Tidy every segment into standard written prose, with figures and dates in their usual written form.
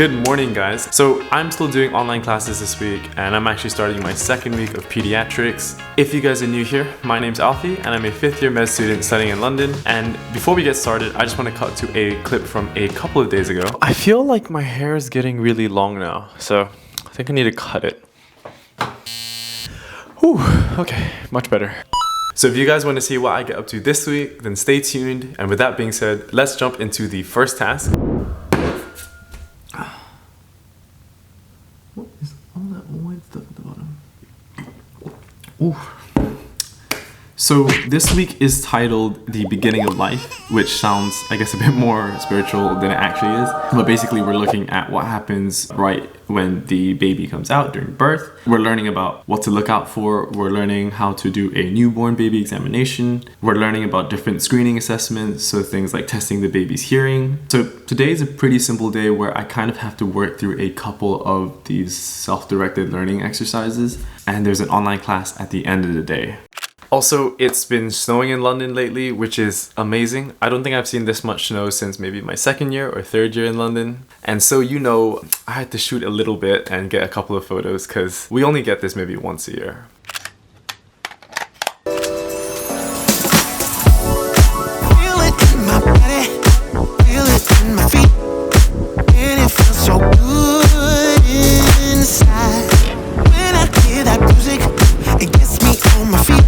Good morning, guys. So I'm still doing online classes this week and I'm actually starting my second week of Paediatrics. If you guys are new here, my name's Alfie and I'm a 5th year med student studying in London. And before we get started, I just want to cut to a clip from a couple of days ago. I feel like my hair is getting really long now, so I think I need to cut it. Whew, okay, much better. So if you guys want to see what I get up to this week, then stay tuned. And with that being said, let's jump into the first task. What is all that white stuff at the bottom? Ooh. So this week is titled The Beginning of Life, which sounds, I guess, a bit more spiritual than it actually is. But basically we're looking at what happens right when the baby comes out during birth. We're learning about what to look out for. We're learning how to do a newborn baby examination. We're learning about different screening assessments, so things like testing the baby's hearing. So today is a pretty simple day where I kind of have to work through a couple of these self-directed learning exercises, and there's an online class at the end of the day. Also, it's been snowing in London lately, which is amazing. I don't think I've seen this much snow since maybe my 2nd year or 3rd year in London. And so, I had to shoot a little bit and get a couple of photos because we only get this maybe once a year. Feel it in my body, feel it in my feet, and it feels so good inside. When I hear that music, it gets me on my feet.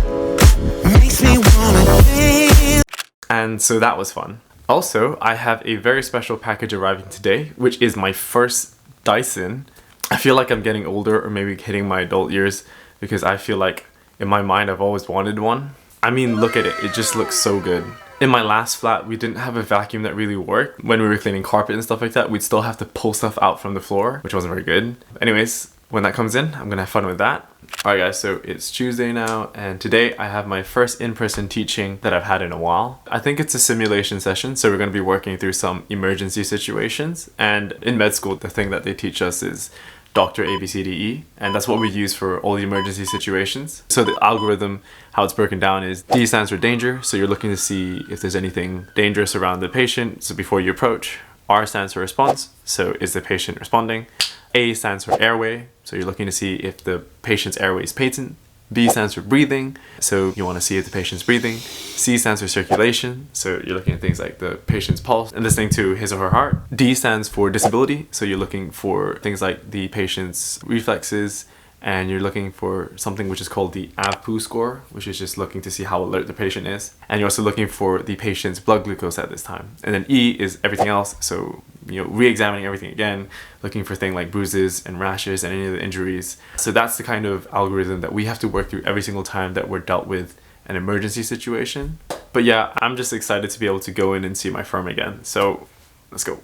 And so that was fun. Also, I have a very special package arriving today, which is my first Dyson. I feel like I'm getting older or maybe hitting my adult years because I feel like in my mind I've always wanted one. I mean, look at it, it just looks so good. In my last flat, we didn't have a vacuum that really worked. When we were cleaning carpet and stuff like that, we'd still have to pull stuff out from the floor, which wasn't very good. Anyways, when that comes in, I'm gonna have fun with that. Alright guys, so it's Tuesday now, and today I have my first in-person teaching that I've had in a while. I think it's a simulation session, so we're going to be working through some emergency situations. And in med school, the thing that they teach us is Dr. ABCDE, and that's what we use for all the emergency situations. So the algorithm, how it's broken down is D stands for danger, so you're looking to see if there's anything dangerous around the patient, so before you approach. R stands for response, so is the patient responding? A stands for airway, so you're looking to see if the patient's airway is patent. B stands for breathing, so you want to see if the patient's breathing. C stands for circulation, so you're looking at things like the patient's pulse and listening to his or her heart. D stands for disability, so you're looking for things like the patient's reflexes, and you're looking for something which is called the AVPU score, which is just looking to see how alert the patient is. And you're also looking for the patient's blood glucose at this time. And then E is everything else, so re-examining everything again, looking for things like bruises and rashes and any of the injuries. So that's the kind of algorithm that we have to work through every single time that we're dealt with an emergency situation. But yeah, I'm just excited to be able to go in and see my firm again. So let's go.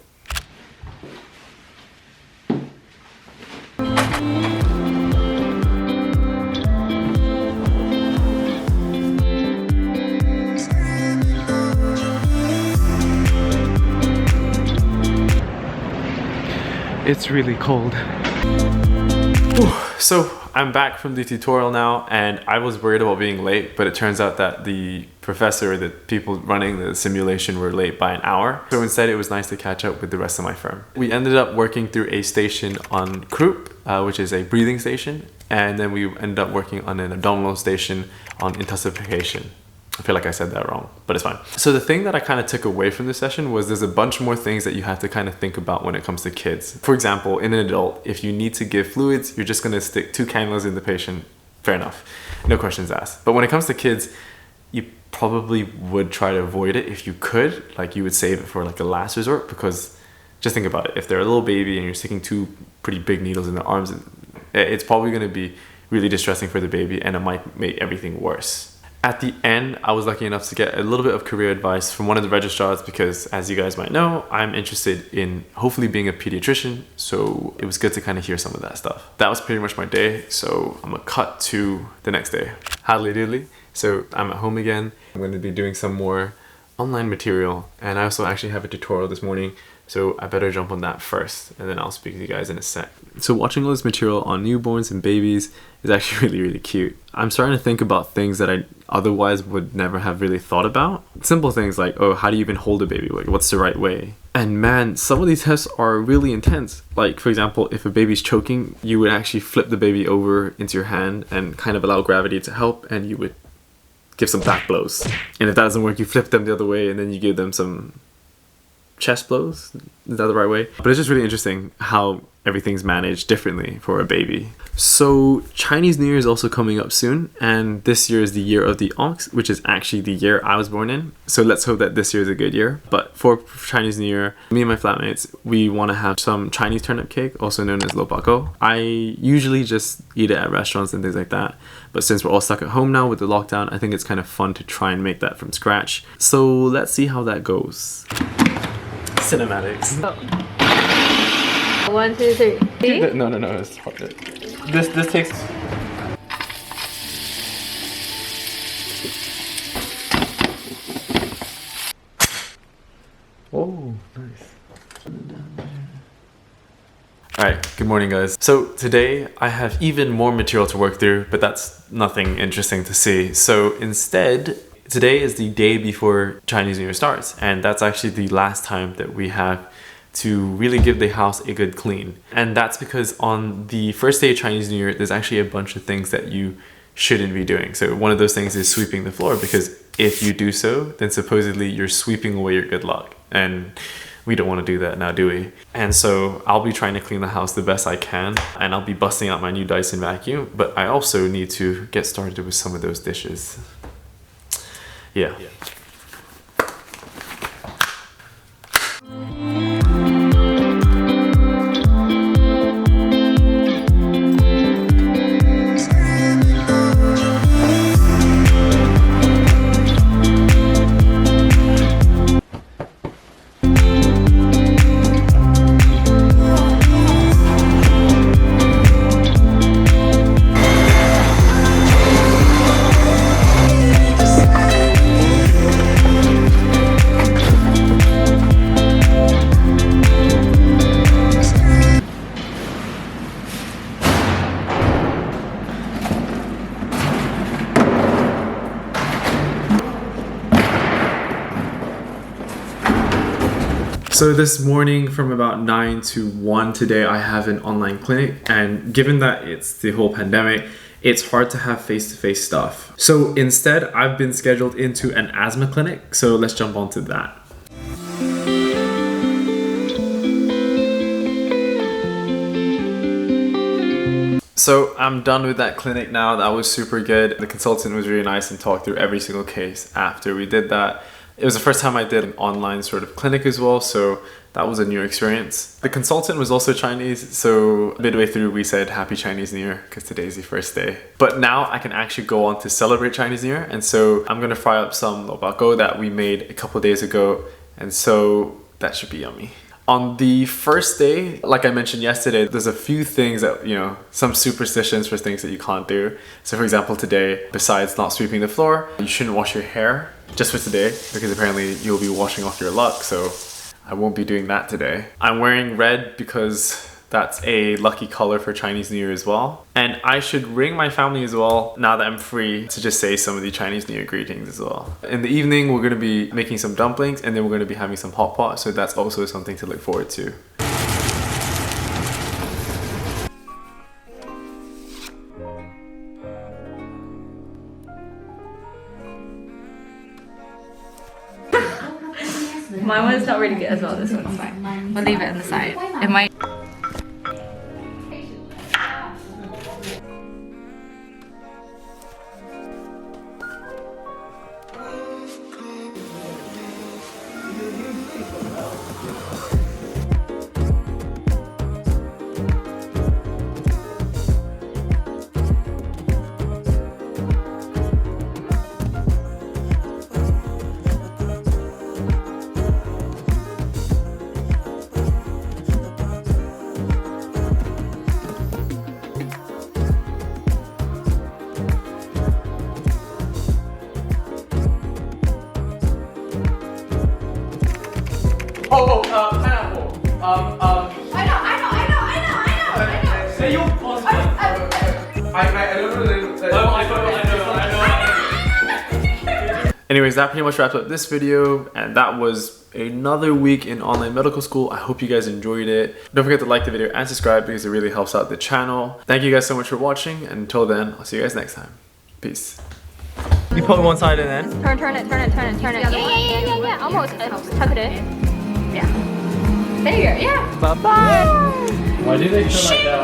It's really cold. Whew. So I'm back from the tutorial now, and I was worried about being late, but it turns out that the professor, the people running the simulation, were late by an hour. So instead it was nice to catch up with the rest of my firm. We ended up working through a station on croup, which is a breathing station, and then we ended up working on an abdominal station on intensification. I feel like I said that wrong, but it's fine. So the thing that I kind of took away from this session was there's a bunch more things that you have to kind of think about when it comes to kids. For example, in an adult, if you need to give fluids, you're just going to stick 2 cannulas in the patient. Fair enough. No questions asked. But when it comes to kids, you probably would try to avoid it if you could. Like, you would save it for like a last resort, because just think about it. If they're a little baby and you're sticking 2 pretty big needles in their arms, it's probably going to be really distressing for the baby, and it might make everything worse. At the end, I was lucky enough to get a little bit of career advice from one of the registrars because, as you guys might know, I'm interested in hopefully being a pediatrician, so it was good to kind of hear some of that stuff. That was pretty much my day, so I'm gonna cut to the next day. Howdy doodly. So I'm at home again. I'm going to be doing some more online material, and I also actually have a tutorial this morning, so I better jump on that first, and then I'll speak to you guys in a sec. So watching all this material on newborns and babies is actually really, really cute. I'm starting to think about things that I otherwise would never have really thought about. Simple things like, oh, how do you even hold a baby? Like, what's the right way? And man, some of these tests are really intense. Like, for example, if a baby's choking, you would actually flip the baby over into your hand and kind of allow gravity to help, and you would give some back blows. And if that doesn't work, you flip them the other way and then you give them some chest blows. Is that the right way? But it's just really interesting how everything's managed differently for a baby. So Chinese New Year is also coming up soon, and this year is the year of the ox, which is actually the year I was born in. So let's hope that this year is a good year. But for Chinese New Year, me and my flatmates, we want to have some Chinese turnip cake, also known as lo bako. I usually just eat it at restaurants and things like that. But since we're all stuck at home now with the lockdown, I think it's kind of fun to try and make that from scratch. So let's see how that goes. Cinematics. Oh. 1, 2, 3. See? No, it's harder. This takes. Oh, nice. Alright, good morning guys. So today I have even more material to work through, but that's nothing interesting to see. So instead, today is the day before Chinese New Year starts, and that's actually the last time that we have to really give the house a good clean. And that's because on the first day of Chinese New Year, there's actually a bunch of things that you shouldn't be doing. So one of those things is sweeping the floor, because if you do so, then supposedly you're sweeping away your good luck. And we don't want to do that now, do we? And so I'll be trying to clean the house the best I can, and I'll be busting out my new Dyson vacuum, but I also need to get started with some of those dishes. Yeah. So this morning from about 9 to 1 today, I have an online clinic, and given that it's the whole pandemic, it's hard to have face-to-face stuff. So instead, I've been scheduled into an asthma clinic, so let's jump onto that. So I'm done with that clinic now. That was super good. The consultant was really nice and talked through every single case after we did that. It was the first time I did an online sort of clinic as well, so that was a new experience. The consultant was also Chinese, so midway through we said Happy Chinese New Year, because today's the first day. But now I can actually go on to celebrate Chinese New Year, and so I'm gonna fry up some lo bako that we made a couple days ago, and so that should be yummy. On the first day, like I mentioned yesterday, there's a few things that, some superstitions for things that you can't do. So for example, today, besides not sweeping the floor, you shouldn't wash your hair just for today, because apparently you'll be washing off your luck, so I won't be doing that today. I'm wearing red because that's a lucky color for Chinese New Year as well. And I should ring my family as well, now that I'm free, to just say some of the Chinese New Year greetings as well. In the evening, we're gonna be making some dumplings, and then we're gonna be having some hot pot, so that's also something to look forward to. My one's not really good as well, this one's fine. We'll leave it on the side. It might. Pineapple. I know. Say you pause. I don't know. I know. Anyways, that pretty much wraps up this video, and that was another week in online medical school. I hope you guys enjoyed it. Don't forget to like the video and subscribe because it really helps out the channel. Thank you guys so much for watching, and until then, I'll see you guys next time. Peace. You put one side and then? Turn it. Yeah. Almost. Tuck it in. Yeah. There you go. Yeah. Bye-bye. Why do they turn like that?